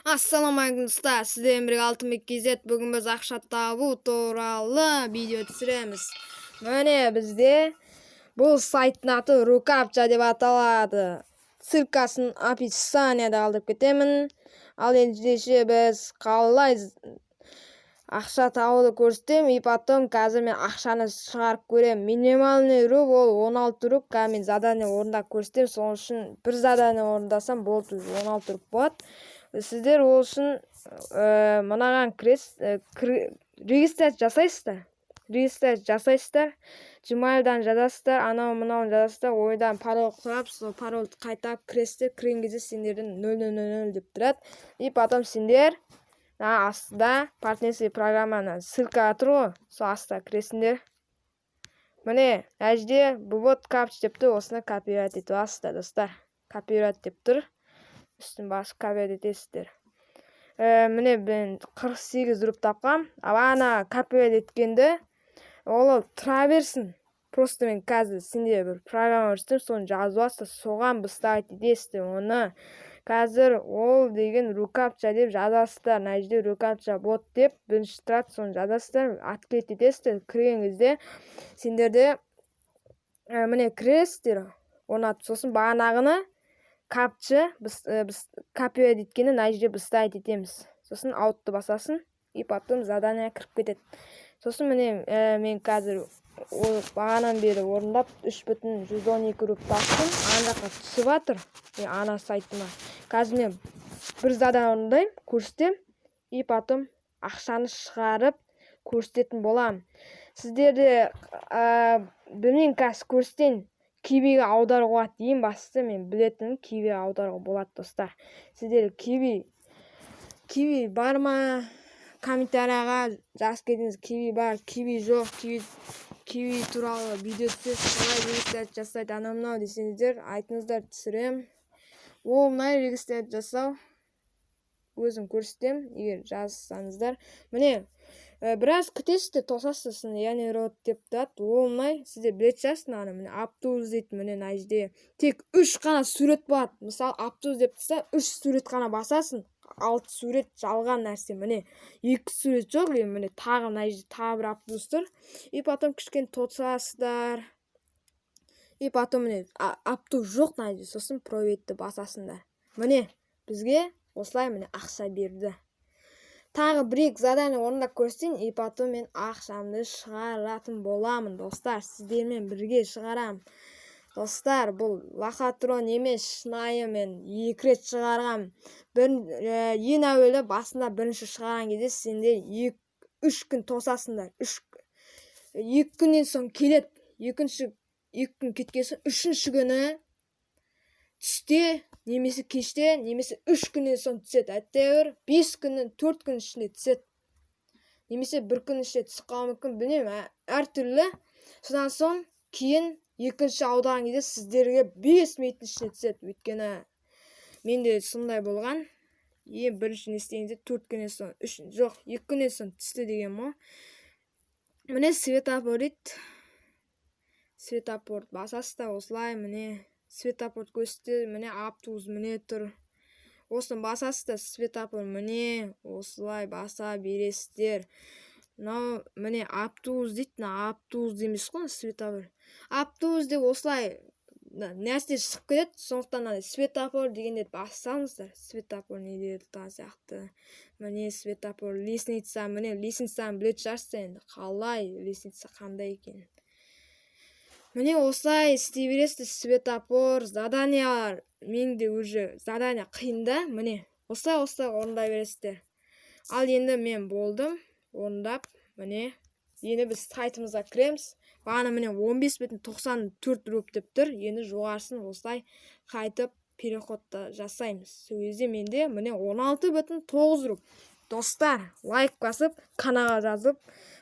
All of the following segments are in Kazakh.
Ассаламалейкум достар, сіздермен бірге Алтынбек KZ. Бүгін біз ақша табу туралы видео түсіреміз. Міне бізде бұл сайттың аты Рукапча деп аталады. Ссылкасын описаниеда қалдырып кетемін. Ал ендеше біз қалай ақша табуды көрсетемін. И потом қазір мен ақшаны шығарып көремін. Минимальный руб ол 16 руб. Қазір мен задание орындап көрсетемін. Сол үшін бір задание орындасам болды, 16 руб болады. Сіздер ол үшін мынаған регистрация жасайсыздар. Gmail'дан жазасыздар, анау-мынауын жазасыздар, ойдан пароль құрап, сол парольді қайтап кіресіздер. Кірген кезде сендерден 000 деп тұрады. И потом сендер астында партнерский программаны ссылка тұр ғой, сол астына кіресіңдер. Міне, әжде бұбот капч деп тұр, осыны копировать етіп аласыздар, достар. Копировать деп тұр. Үстін басып копировать етесіздер. Міне мен 48 руб тапқам. Ана копировать еткенде ол тұра берсін. Просто мен қазір сенде бір программа көрсетем, соны жазып аласыздар, соған бастайды етесіздер оны. Қазір ол деген рукапча деп жазасыздар. Мына жерде рукапча бот деп бірінші тұрады, соны жазасыздар, открыть етесіздер. Кірген кезде сендерде міне кіресіздер, орнатып, сосын бағанағыны капча біз копировать еткені мына жерде бастайды етеміз. Сосын аутты басасын, и потом задание кіріп кетеді. Сосын міне мен қазір бағанан бері орындап 3,112 руб таптым. Ана жаққа түсіп жатыр, ана сайтыма. Қазір мен бір задание орындаймын, көрсетем, и потом ақшаны шығарып көрсететін болам. Сіздерде білмеймін, қазір көрсетейін. Кивиге аударуға ең бастысы мен білетінім кивиге аударуға болады, достар. Сіздер киви бар ма? Комментарияға жазып кетіңіз. Киви бар, киви жоқ, киви туралы видео түсірсеңіз, қалай регистрация жасайды, анау-мынау десеңіздер, айтыңыздар, түсірем. Оңай регистрация жасау, өзім көрсетем, егер жазсаңыздар. Міне, біраз күтесіздер, тосасыз, яғни рот деп тұрады. Оңай, сіздер білет жазсын, міне аптуз дейді, міне мына жерде тек 3 қана сурет болады. Мысалы, аптуз деп тұрса, 3 сурет қана басасың. 6 сурет жалған нәрсе, міне 2 сурет жоқ, міне тағы мына жерде тағы бір аптуз тұр. И потом кішкене тосасыздар. И потом міне аптуз жоқ мына жерде, сосын проветті басасыңдар. Міне бізге осылай міне ақша берді. Тағы бір-екі задание орындап көрсетейін, и потом мен ақшамды шығаратын боламын, достар. Сіздермен бірге шығарам. Достар, бұл лохотрон емес, шынайы мен 2 рет шығарғам. Ең әуелі басында бірінші шығарған кезде сендер 2-3 күн тосасыңдар. 2 күннен соң келеді. 2 күн кеткен соң 3-ші күні түсте, немесе кеште, немесе 3 күннен соң түседі. Әттеуір 5 күннен 4 күн ішінде түседі. Немесе 1 күн ішінде түсіп қалуы мүмкін, білмеймін, әртүрлі. Содан соң кейін екінші аударған кезде сіздерге 5 минуттың ішінде түседі. Өйткені менде сондай болған. Бірінші нестеңізде 4 күннен соң, 2 күннен соң түсті деген мо. Міне светофор дейді. Светофор басасыздар, осылай міне светофор көрсетеді, міне аптуз міне тұр. Осыны басасыздар, светофор міне осылай баса бересіздер. Міне аптуз дейді, аптуз демес қой, светофор. Аптуз деп осылай нәрсе шығып кетеді, сондықтан светофор дегенде бассаңыздар. Светофор не дейді тұрған сияқты. Міне светофор, лестница, міне лестницаны білет шығарсыздар енді. Қалай лестница қандай екен. Міне осылай істей бересіздер, светофор, заданиялар. Менде уже задание қиында, міне осылай орындай бересіздер. Ал енді мен болдым орындап, міне енді біз сайтымызға кіреміз. Бағана міне 15,94 руб деп тұр. Енді жоғарысын осылай қайтып переходта жасаймыз. Сол кезде менде міне 16,9 руб. Достар, лайк басып, каналға жазып,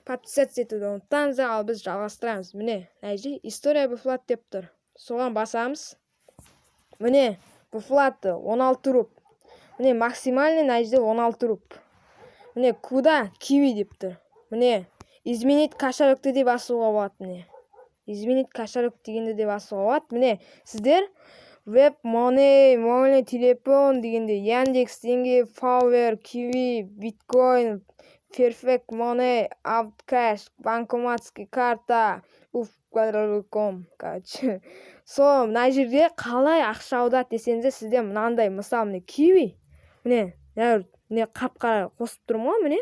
подписаться етуді ұмытпаңыздар. Ал біз жалғастырамыз. Міне, нәже история буфлат деп тұр. Соған басамыз. Міне, буфлаты 16 руб. Міне максимальный нәжде 16 руб. Міне куда киви деп тұр. Міне изменить кошелькті де басуға болады. Міне изменить кошелек дегенде де басуға болады. Міне сіздер Web money телефон дегенде Яндекс теңге, Power, Kiwi, Bitcoin, Perfect Money, Outcash, банкоматский карта, uff.com, короче. Мына жерде қалай ақша аудат десеңіз, сізде мынандай, мысалы, міне Kiwi, міне қап-қара қосып тұрмын ғой, міне.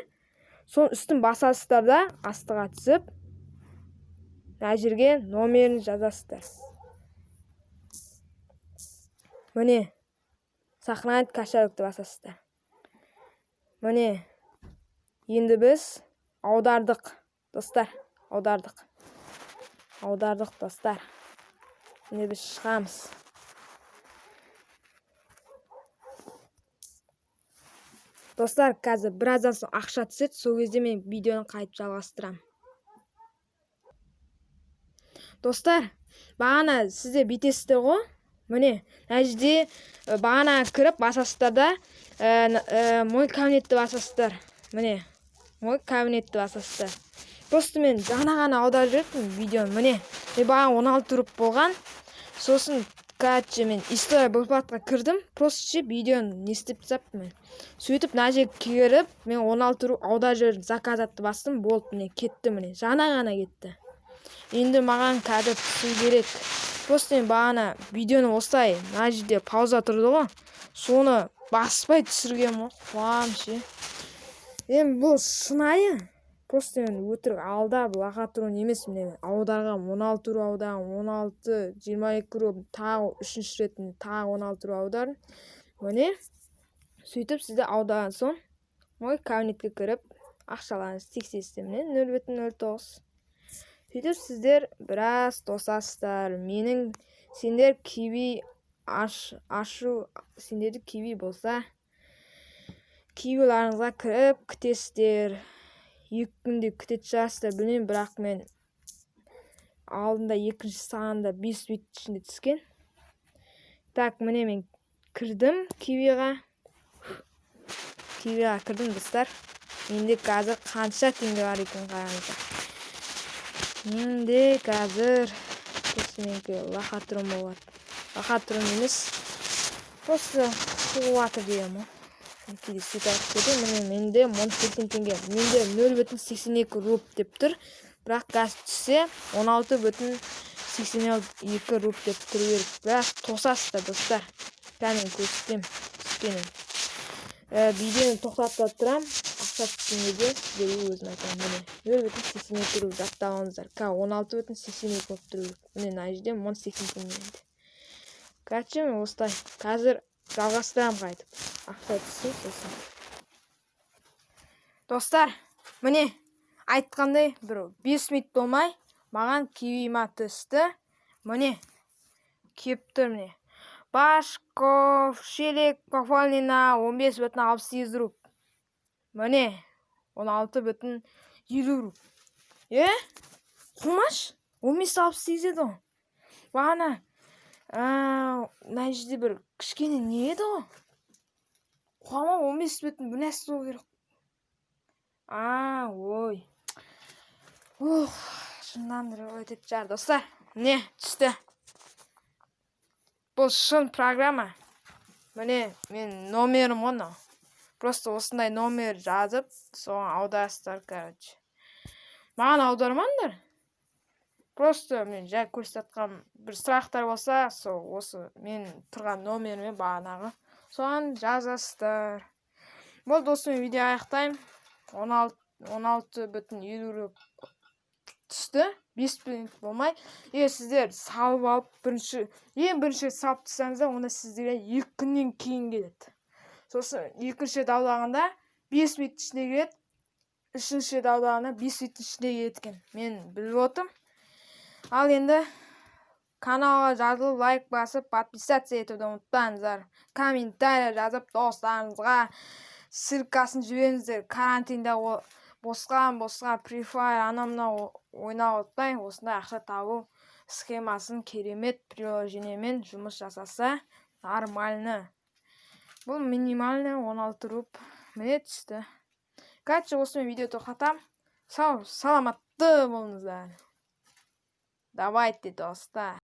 Соның үстін басасыздар да, астыға түсіп, мына жерге номерін жазасыздар. Міне, сохранить кошелек деп басасыздар. Міне, енді біз аудардық, достар, аудардық, достар. Міне біз шығамыз. Достар, қазір біраздан соң ақша түседі, сол кезде мен видеоны қайтып жалғастырамын. Достар, бағана сізде бүйтесіздер ғой? Міне, әжде бағана кіріп басасыздар да, мой кабинетті басасыздар. Міне, мой кабинетті басасыздар. Просто мен жаңа ғана аударып жүрдім видеоны. Міне, бағана 16 руп болған. Сосын мен история бұлпатқа кірдім. Просто видеоны не істеп тастаппын мен. Сөйтіп мына жерге кіріп, мен 16 руп аударып жүрдім. Заказатты бастым, болды, міне кетті, міне. Жаңа ғана кетті. Енді маған қазір түсу керек. Просто мен бағана видеоны осылай мына жерде пауза тұрды ғой. Соны баспай түсіргем ғой. Қуам. Енді бұл шынайы. Просто мен өтірік алдап лақатыру емес, міне аударғам 16 ру аударғам, 16, 22 ру, тағы 3-ші ретін тағы 16 ру аударым. Міне сөйтіп сізді аударған соң мой кабинетке кіріп ақшаларыңызды тексересіздер. Міне 0,09. Сөйтіп сіздер біраз тосасыздар. Сендер Kiwi сендерді Kiwi болса, Kiwi'ларыңызға кіріп күтесіздер. 2 күнде күтетін шығарсыздар, білмеймін, бірақ мен алдында екінші сағанда 5 минут ішінде түскен. Так, міне мен кірдім Kiwi'ға. Кірдім, достар. Менде қазір қанша теңге бар екен қараңыздар. Менде қазір менікі лақатырым болады. Лақатырым емес, просто қуаты деймін. Кейде сөйтіп кетеді. Міне менде 18 теңге. Менде 0,82 руп деп тұр. Бірақ қазір түссе 16,82 руп деп тұру керек. Бірақ тосасыздар, достар. Кәнін көрсетем түскенін. Видеоны тоқтатып тұрам. Ақша түскенде сіздерге өзім айтамын. Міне 0,82 руп жаттағаныздар. 16,82 болып тұру керек. Міне мына жерде 18 теңге. Короче, мен осылай. Қазір жалғастырам қайтып. Ақша түссе сосын. Достар, міне айтқандай бір 5 минут болмай маған Kiwi'ма түсті. Міне кеп тұр, міне. Башков шелек пополнена 15,68 руп. Міне 16,50 руп. Құмаш 15,68 еді ғой. Бағана мына жерде бір кішкене не еді ғой? Қуама 15 бір нәрсе болу керек. Ой. Шыннан өтіп жар, достар. Міне түсті. Бұл шын программа. Міне мен номерім оны. Просто осындай номер жазып, соған аударасыздар, короче. Маған аудармаңдар. Просто мен жай көрсеткен бір сұрақтар болса, осы мен тұрған номеріме бағанағы соған жазасыздар. Бұл достым видео аяқтаймын. 16,50 руп түсті. 5 минут болмай. Егер сіздер салып алып бірінші салып тұрсаңыздар, онда сіздерге 2 күннен кейін келеді. Сосын екінші даулағанда 5 минут ішінде келеді. Үшінші даулағанда 5 минут ішінде келеді екен. Мен біліп отырмын. Ал енді каналға жазылып, лайк басып, подписаться етуді ұмытпаңыздар. Комментарий жазып, достарыңызға ссылкасын жіберіңіздер. Карантинда босқа Free Fire анамына ойнап отпай, осындай ақша табу схемасын керемет приложениемен жұмыс жасаса нормально. Бұл минимальный 16 руп. Міне түсті. Короче, осымен видео тоқтатам. Саламатты болыңыздар. Давайте, достар.